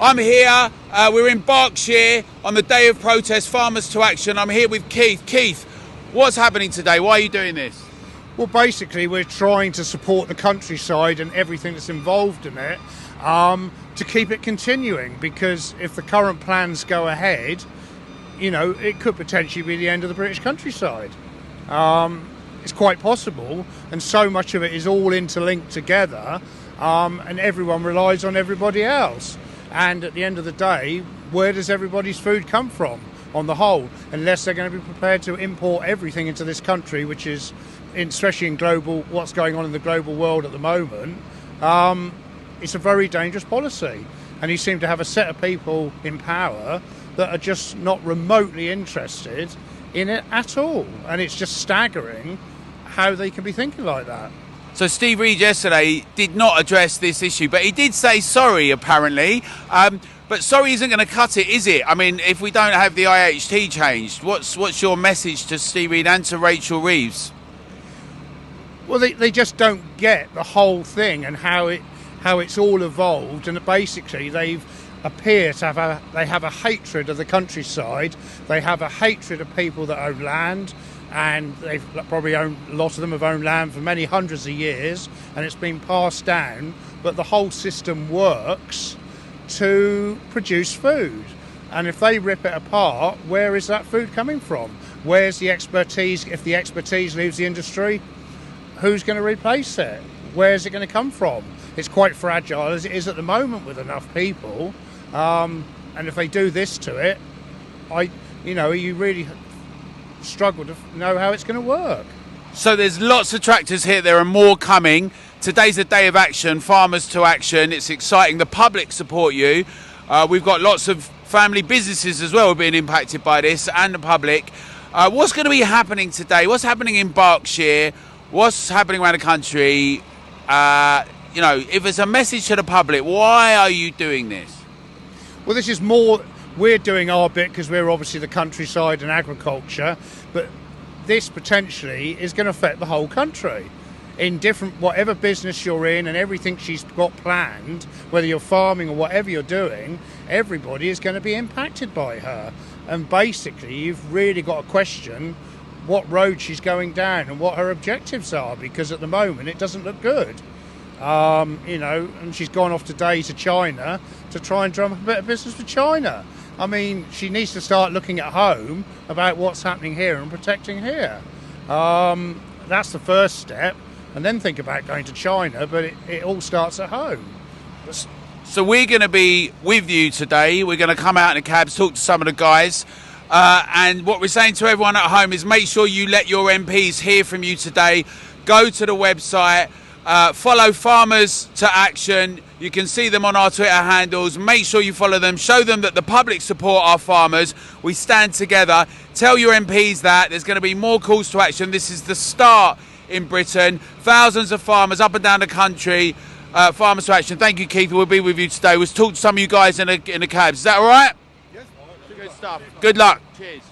I'm here, we're in Berkshire on the day of protest, Farmers to Action. I'm here with Keith. Keith, what's happening today? Why are you doing this? Well, basically, we're trying to support the countryside and everything that's involved in it to keep it continuing, because if the current plans go ahead, you know, it could potentially be the end of the British countryside. It's quite possible, and so much of it is all interlinked together, and everyone relies on everybody else. And at the end of the day, where does everybody's food come from on the whole? Unless they're going to be prepared to import everything into this country, which is, especially in global, what's going on in the global world at the moment, it's a very dangerous policy. And you seem to have a set of people in power that are just not remotely interested in it at all. And it's just staggering how they can be thinking like that. So Steve Reed yesterday did not address this issue, but he did say sorry, apparently. But sorry isn't going to cut it, is it? I mean, if we don't have the IHT changed, what's your message to Steve Reed and to Rachel Reeves? Well, they just don't get the whole thing and how it's all evolved, and basically they appear to have a hatred of the countryside. They have a hatred of people that own land, and they've probably a lot of them have owned land for many hundreds of years, and it's been passed down. But the whole system works to produce food, and if they rip it apart, where is that food coming from? Where's the expertise? If the expertise leaves the industry, who's going to replace it? Where's it going to come from? It's quite fragile as it is at the moment with enough people, and if they do this to it, you really struggle to know how it's going to work. So there's lots of tractors here. There are more coming. Today's a day of action, Farmers to Action. It's exciting. The public support you. We've got lots of family businesses as well who are being impacted by this, and the public. What's going to be happening today? What's happening in Berkshire? What's happening around the country? If it's a message to the public, why are you doing this? Well, this is more, we're doing our bit because we're obviously the countryside and agriculture, but this potentially is going to affect the whole country in different, whatever business you're in and everything she's got planned, whether you're farming or whatever you're doing, everybody is going to be impacted by her. And basically, you've really got to question what road she's going down and what her objectives are, because at the moment it doesn't look good. And she's gone off today to China to try and drum up a bit of business with China. I mean, she needs to start looking at home about what's happening here and protecting here. That's the first step, and then think about going to China, but it all starts at home. So we're going to be with you today. We're going to come out in the cabs, talk to some of the guys. And what we're saying to everyone at home is make sure you let your MPs hear from you today. Go to the website, follow Farmers to Action. You can see them on our Twitter handles. Make sure you follow them. Show them that the public support our farmers. We stand together. Tell your MPs that. There's going to be more calls to action. This is the start in Britain. Thousands of farmers up and down the country. Farmers to Action. Thank you, Keith. We'll be with you today. We'll talk to some of you guys in the cabs. Is that all right? Yes. Good stuff. Good luck. Cheers.